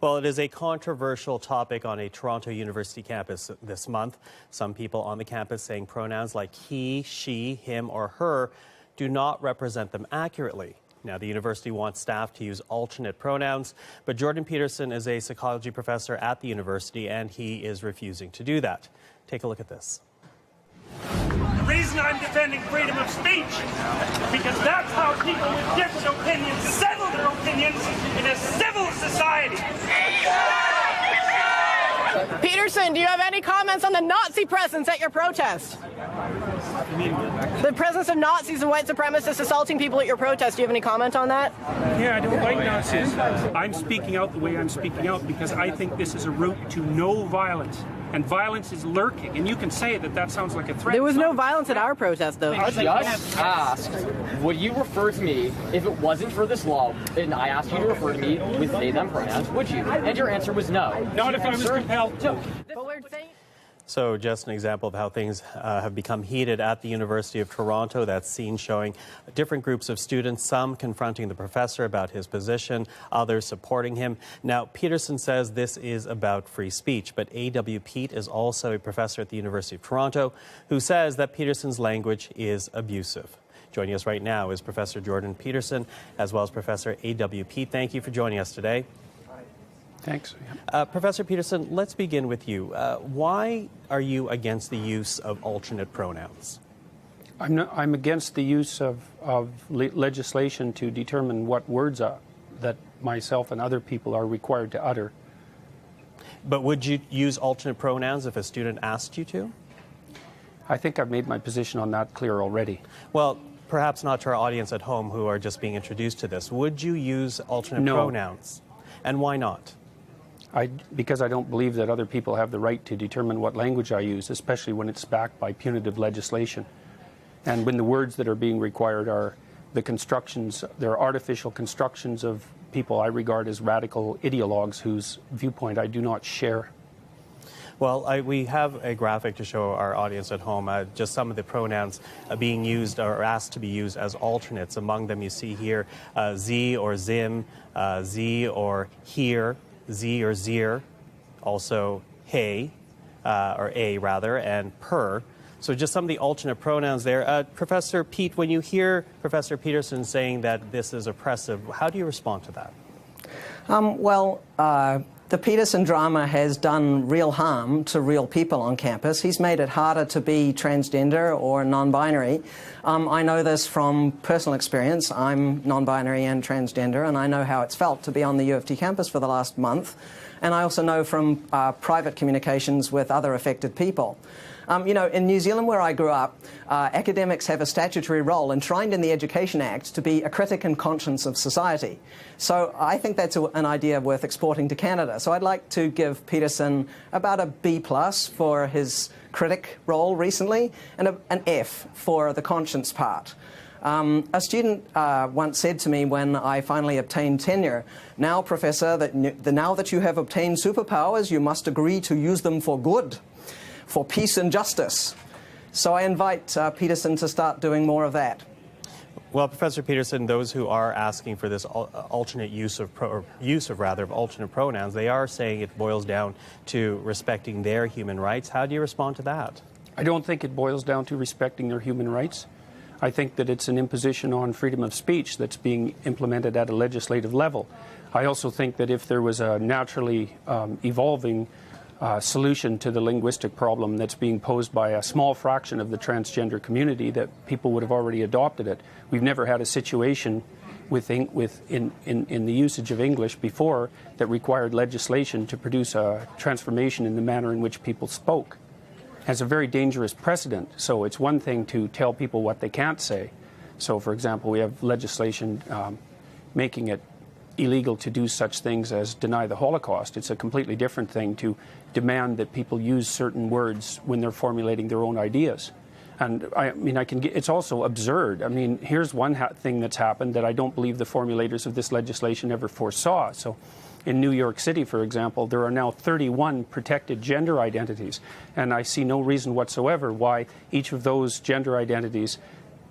Well, it is a controversial topic on a Toronto University campus this month. Some people on the campus saying pronouns like he, she, him, or her do not represent them accurately. Now, the university wants staff to use alternate pronouns, but Jordan Peterson is a psychology professor at the university, and he is refusing to do that. Take a look at this. The reason I'm defending freedom of speech is because that's how people with different opinions settle their opinions in a civil society. Peterson, do you have any comments on the Nazi presence at your protest? The presence of Nazis and white supremacists assaulting people at your protest. Do you have any comment on that? Yeah, I don't like Nazis. I'm speaking out the way I'm speaking out because I think this is a route to no violence. And violence is lurking. And you can say that that sounds like a threat. There was no violence at our protest, though. I just asked, would you refer to me, if it wasn't for this law, and I asked you to refer to me with they, them pronouns, would you? And your answer was no. Not if I was compelled to. But we're saying... So just an example of how things have become heated at the University of Toronto. That scene showing different groups of students, some confronting the professor about his position, others supporting him. Now, Peterson says this is about free speech, but A.W. Pete is also a professor at the University of Toronto who says that Peterson's language is abusive. Joining us right now is Professor Jordan Peterson, as well as Professor A.W. Pete. Thank you for joining us today. Thanks. Professor Peterson, let's begin with you. Why are you against the use of alternate pronouns? I'm against the use of legislation to determine what words that myself and other people are required to utter. But would you use alternate pronouns if a student asked you to? I think I've made my position on that clear already. Well, perhaps not to our audience at home who are just being introduced to this. Would you use alternate pronouns? And why not? Because I don't believe that other people have the right to determine what language I use, especially when it's backed by punitive legislation. And when the words that are being required are the constructions, they're artificial constructions of people I regard as radical ideologues whose viewpoint I do not share. Well, we have a graphic to show our audience at home, just some of the pronouns being used or asked to be used as alternates. Among them you see here Z or Zim, Z or here, Z or Zir, also hey, or A rather, and per. So just some of the alternate pronouns there. Professor Pete, when you hear Professor Peterson saying that this is oppressive, how do you respond to that? The Peterson drama has done real harm to real people on campus. He's made it harder to be transgender or non-binary. I know this from personal experience. I'm non-binary and transgender, and I know how it's felt to be on the U of T campus for the last month. And I also know from private communications with other affected people. In New Zealand, where I grew up, academics have a statutory role enshrined in the Education Act to be a critic and conscience of society. So I think that's an idea worth exporting to Canada. So I'd like to give Peterson about a B+ for his critic role recently, and an F for the conscience part. A student once said to me when I finally obtained tenure, "Now, Professor, now that you have obtained superpowers, you must agree to use them for good, for peace and justice." So I invite Peterson to start doing more of that. Well, Professor Peterson, those who are asking for this alternate use of alternate pronouns, they are saying it boils down to respecting their human rights. How do you respond to that? I don't think it boils down to respecting their human rights. I think that it's an imposition on freedom of speech that's being implemented at a legislative level. I also think that if there was a naturally evolving solution to the linguistic problem that's being posed by a small fraction of the transgender community, that people would have already adopted it. We've never had a situation in the usage of English before that required legislation to produce a transformation in the manner in which people spoke. It's a very dangerous precedent. So it's one thing to tell people what they can't say. So, for example, we have legislation making it illegal to do such things as deny the Holocaust. It's a completely different thing to demand that people use certain words when they're formulating their own ideas. And it's also absurd. I mean, here's one thing that's happened that I don't believe the formulators of this legislation ever foresaw. So in New York City, for example, there are now 31 protected gender identities. And I see no reason whatsoever why each of those gender identities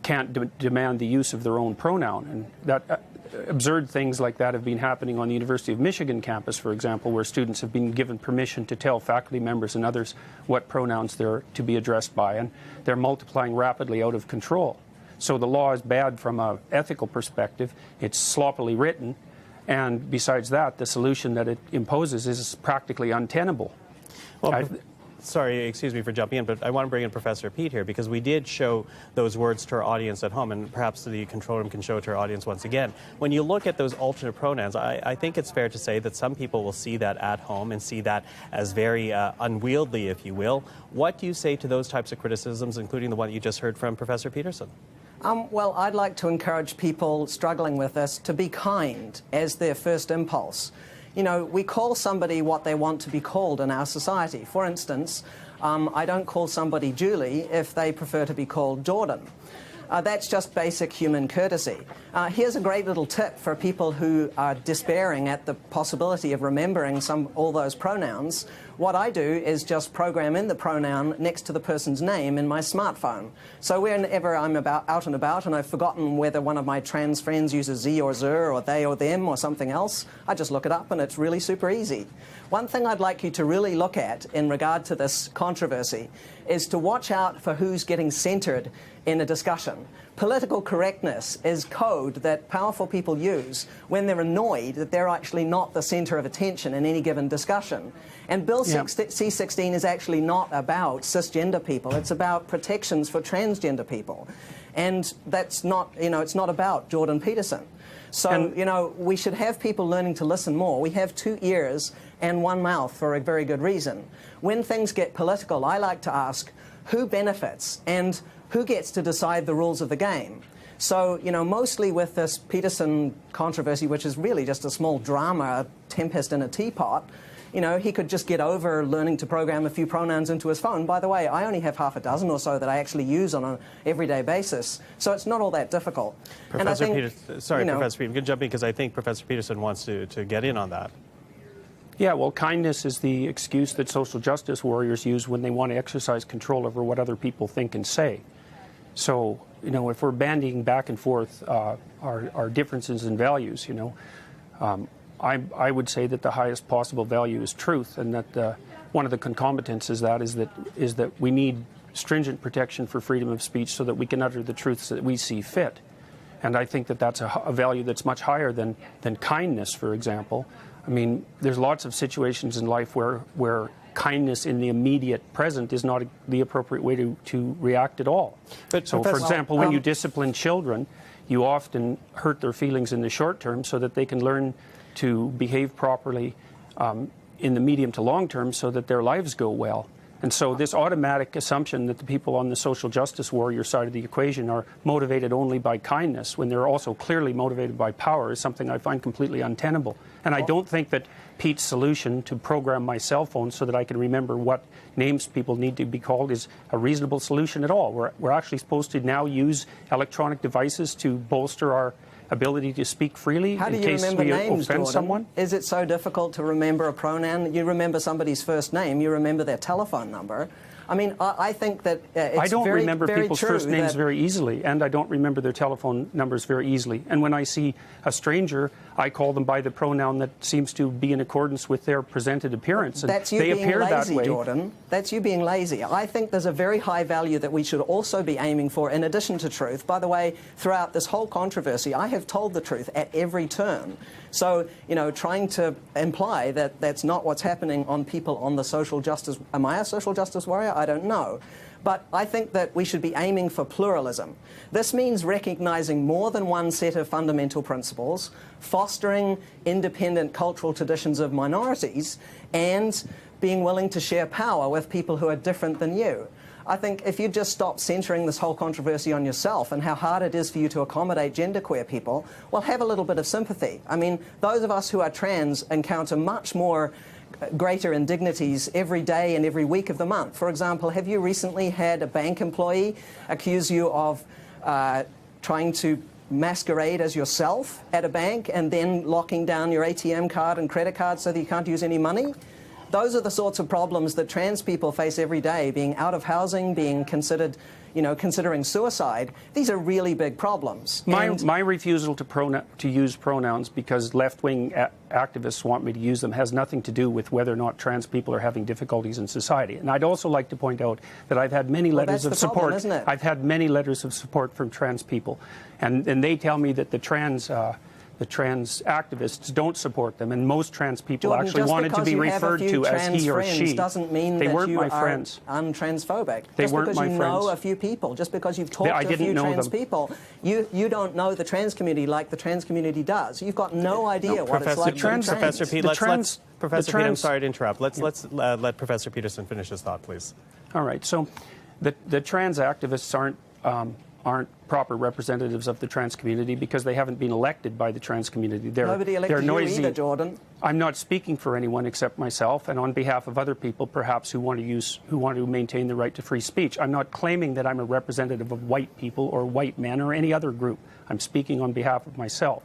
can't demand the use of their own pronoun. And that absurd things like that have been happening on the University of Michigan campus, for example, where students have been given permission to tell faculty members and others what pronouns they're to be addressed by, and they're multiplying rapidly out of control. So the law is bad from an ethical perspective. It's sloppily written, and besides that, the solution that it imposes is practically untenable. Well, sorry, excuse me for jumping in, but I want to bring in Professor Pete here, because we did show those words to our audience at home, and perhaps the control room can show it to our audience once again. When you look at those alternate pronouns, I think it's fair to say that some people will see that at home and see that as very unwieldy, if you will. What do you say to those types of criticisms, including the one you just heard from Professor Peterson? Well, I'd like to encourage people struggling with this to be kind as their first impulse. You know, we call somebody what they want to be called in our society. For instance, I don't call somebody Julie if they prefer to be called Jordan. That's just basic human courtesy. Here's a great little tip for people who are despairing at the possibility of remembering all those pronouns. What I do is just program in the pronoun next to the person's name in my smartphone. So whenever I'm out and about and I've forgotten whether one of my trans friends uses ze or zer or they or them or something else, I just look it up, and it's really super easy. One thing I'd like you to really look at in regard to this controversy is to watch out for who's getting centred in a discussion. Political correctness is code that powerful people use when they're annoyed that they're actually not the centre of attention in any given discussion. And Bill C-16 is actually not about cisgender people. It's about protections for transgender people. And that's not, you know, it's not about Jordan Peterson. So, you know, we should have people learning to listen more. We have 2 ears and 1 mouth for a very good reason. When things get political, I like to ask who benefits and who gets to decide the rules of the game. So, you know, mostly with this Peterson controversy, which is really just a small drama, a tempest in a teapot, you know, he could just get over learning to program a few pronouns into his phone. By the way, I only have half a dozen or so that I actually use on an everyday basis, so it's not all that difficult. Professor Peterson, sorry, Professor Peterson, you can jump in because I think Professor Peterson wants to get in on that. Yeah, well, kindness is the excuse that social justice warriors use when they want to exercise control over what other people think and say. So, you know, if we're bandying back and forth our differences in values, you know, I would say that the highest possible value is truth, and that one of the concomitants is that we need stringent protection for freedom of speech so that we can utter the truths that we see fit. And I think that that's a value that's much higher than kindness, for example. I mean, there's lots of situations in life where kindness in the immediate present is not the appropriate way to react at all. But so, for example, when you discipline children, you often hurt their feelings in the short term so that they can learn to behave properly in the medium to long term so that their lives go well. And so this automatic assumption that the people on the social justice warrior side of the equation are motivated only by kindness when they're also clearly motivated by power is something I find completely untenable. And I don't think that Pete's solution to program my cell phone so that I can remember what names people need to be called is a reasonable solution at all. We're actually supposed to now use electronic devices to bolster our ability to speak freely in case we offend someone? Is it so difficult to remember a pronoun? You remember somebody's first name, you remember their telephone number. I mean, I think that it's I don't very, remember very people's true first names that very easily, and I don't remember their telephone numbers very easily. And when I see a stranger, I call them by the pronoun that seems to be in accordance with their presented appearance. And that's you they being appear lazy, that way. Jordan. That's you being lazy. I think there's a very high value that we should also be aiming for in addition to truth. By the way, throughout this whole controversy, I have told the truth at every turn. So, you know, trying to imply that that's not what's happening on people on the social justice... Am I a social justice warrior? I don't know. But I think that we should be aiming for pluralism. This means recognizing more than one set of fundamental principles, fostering independent cultural traditions of minorities, and being willing to share power with people who are different than you. I think if you just stop centering this whole controversy on yourself and how hard it is for you to accommodate genderqueer people, well, have a little bit of sympathy. I mean, those of us who are trans encounter much more greater indignities every day and every week of the month. For example, have you recently had a bank employee accuse you of trying to masquerade as yourself at a bank and then locking down your ATM card and credit card so that you can't use any money? those are the sorts of problems that trans people face every day, being out of housing, being considered, considering suicide. These are really big problems. My refusal to use pronouns because left-wing activists want me to use them has nothing to do with whether or not trans people are having difficulties in society. And I'd also like to point out that I've had many letters of support. Problem, isn't it? I've had many letters of support from trans people, and they tell me that the trans activists don't support them, and most trans people Jordan, actually wanted to be referred to as he or she. Doesn't mean they that weren't you my are friends. Untransphobic. They just weren't because my you friends. know a few people, just because you've talked to a few trans people, you don't know the trans community like the trans community does. You've got no idea what it's like to be trans. Professor Pete, Professor Pete, I'm sorry to interrupt. Let's let Professor Peterson finish his thought, please. All right. So, the trans activists aren't proper representatives of the trans community because they haven't been elected by the trans community. Nobody elected you either, Jordan. I'm not speaking for anyone except myself and on behalf of other people, perhaps, who want to maintain the right to free speech. I'm not claiming that I'm a representative of white people or white men or any other group. I'm speaking on behalf of myself.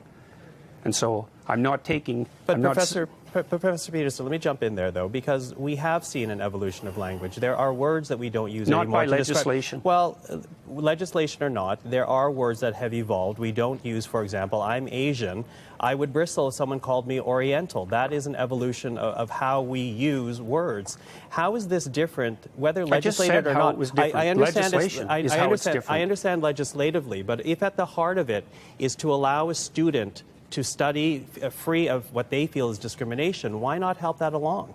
And so I'm not taking... But Professor Peterson, let me jump in there, though, because we have seen an evolution of language. There are words that we don't use anymore. Not by legislation. Well, legislation or not, there are words that have evolved. We don't use, for example, I'm Asian. I would bristle if someone called me Oriental. That is an evolution of how we use words. How is this different, whether legislated or not? I understand legislation is how it's different. I understand legislatively, but if at the heart of it is to allow a student to study free of what they feel is discrimination, why not help that along?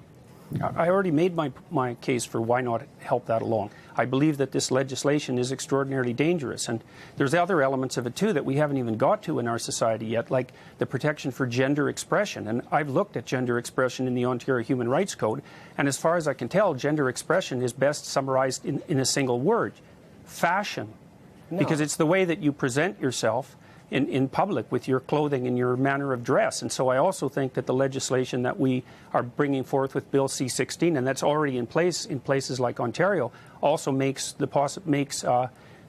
I already made my case for why not help that along. I believe that this legislation is extraordinarily dangerous, and there's other elements of it too that we haven't even got to in our society yet, like the protection for gender expression. And I've looked at gender expression in the Ontario Human Rights Code, and as far as I can tell, gender expression is best summarized in a single word: fashion. No. Because it's the way that you present yourself in public with your clothing and your manner of dress. And so I also think that the legislation that we are bringing forth with Bill C-16, and that's already in place in places like Ontario, also makes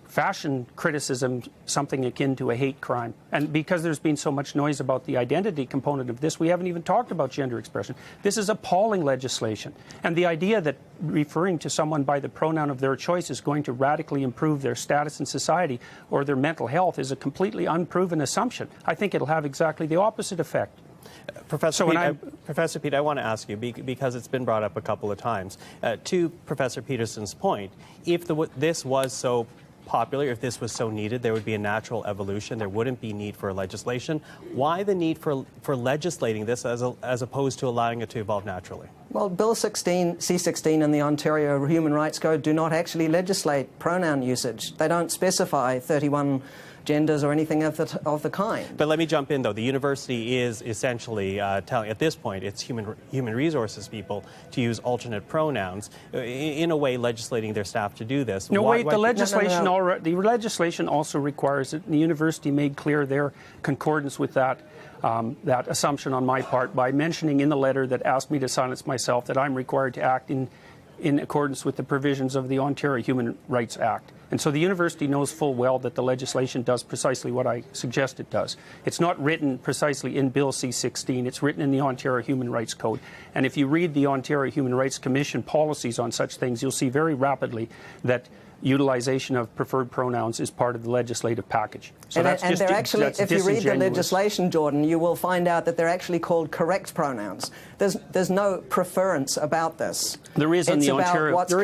fashion criticism something akin to a hate crime. And because there's been so much noise about the identity component of this, we haven't even talked about gender expression. This is appalling legislation. And the idea that referring to someone by the pronoun of their choice is going to radically improve their status in society or their mental health is a completely unproven assumption. I think it'll have exactly the opposite effect. Professor Pete, I want to ask you, because it's been brought up a couple of times, to Professor Peterson's point, if this was so popular, if this was so needed, there would be a natural evolution. There wouldn't be need for legislation. Why the need for legislating this as opposed to allowing it to evolve naturally? Well, Bill C-16 and the Ontario Human Rights Code do not actually legislate pronoun usage. They don't specify 31 genders or anything of the kind. But let me jump in, though. The university is essentially telling, at this point, it's human resources people to use alternate pronouns, in a way legislating their staff to do this. No, wait, the legislation the legislation also requires it, and the university made clear their concordance with that assumption on my part by mentioning in the letter that asked me to silence myself that I'm required to act in accordance with the provisions of the Ontario Human Rights Act. And so the university knows full well that the legislation does precisely what I suggest it does. It's not written precisely in Bill C-16. It's written in the Ontario Human Rights Code. And if you read the Ontario Human Rights Commission policies on such things, you'll see very rapidly that utilization of preferred pronouns is part of the legislative package. So and they're actually, if you read the legislation, Jordan, you will find out that they're actually called correct pronouns. There's no preference about this. There is on the Ontario. There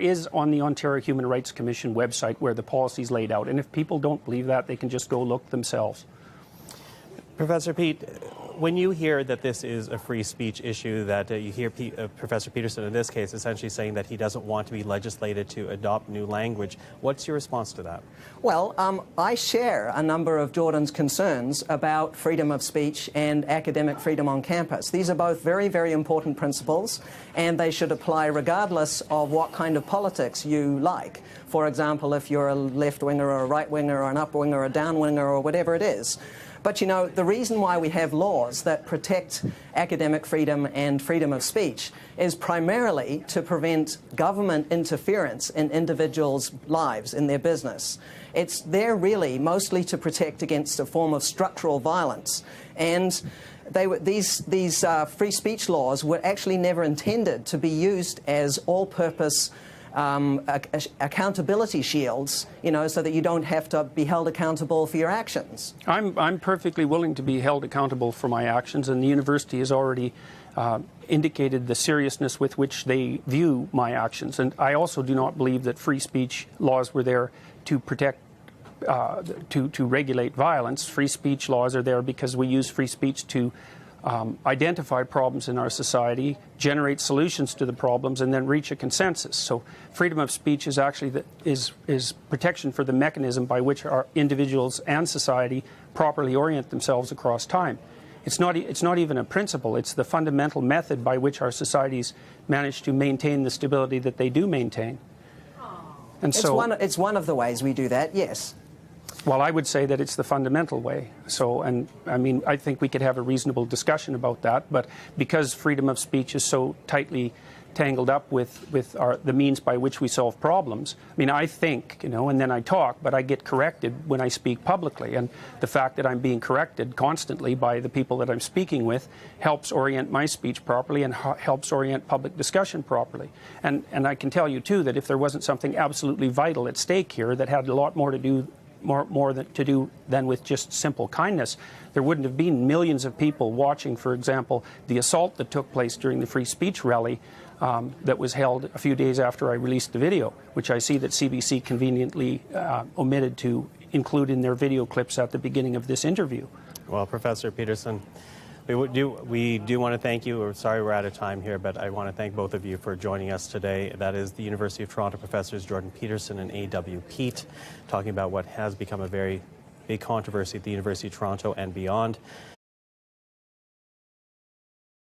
is on the Ontario Human Rights Commission website where the policy is laid out, and if people don't believe that, they can just go look themselves. Professor Pete, when you hear that this is a free speech issue, that you hear Professor Peterson in this case essentially saying that he doesn't want to be legislated to adopt new language, what's your response to that? Well, I share a number of Jordan's concerns about freedom of speech and academic freedom on campus. These are both very, very important principles, and they should apply regardless of what kind of politics you like. For example, if you're a left-winger or a right-winger or an up-winger or a down-winger or whatever it is. But, you know, the reason why we have laws that protect academic freedom and freedom of speech is primarily to prevent government interference in individuals' lives, in their business. It's there really mostly to protect against a form of structural violence. And these free speech laws were actually never intended to be used as all-purpose accountability shields, so that you don't have to be held accountable for your actions. I'm perfectly willing to be held accountable for my actions, and the university has already indicated the seriousness with which they view my actions. And I also do not believe that free speech laws were there to protect, to regulate violence. Free speech laws are there because we use free speech to identify problems in our society, generate solutions to the problems, and then reach a consensus. So freedom of speech is actually is protection for the mechanism by which our individuals and society properly orient themselves across time. It's not even a principle. It's the fundamental method by which our societies manage to maintain the stability that they do maintain. And it's one of the ways we do that, yes. Well, I would say that it's the fundamental way. So, and I mean, I think we could have a reasonable discussion about that, but because freedom of speech is so tightly tangled up with the means by which we solve problems, I mean, I think, and then I talk, but I get corrected when I speak publicly, and the fact that I'm being corrected constantly by the people that I'm speaking with helps orient my speech properly and helps orient public discussion properly. And I can tell you, too, that if there wasn't something absolutely vital at stake here that had a lot more to do than with just simple kindness, there wouldn't have been millions of people watching, for example, the assault that took place during the free speech rally that was held a few days after I released the video, which I see that CBC conveniently omitted to include in their video clips at the beginning of this interview. Well, Professor Peterson, we do want to thank you. We're sorry we're out of time here, but I want to thank both of you for joining us today. That is the University of Toronto professors Jordan Peterson and A.W. Peat, talking about what has become a very big controversy at the University of Toronto and beyond.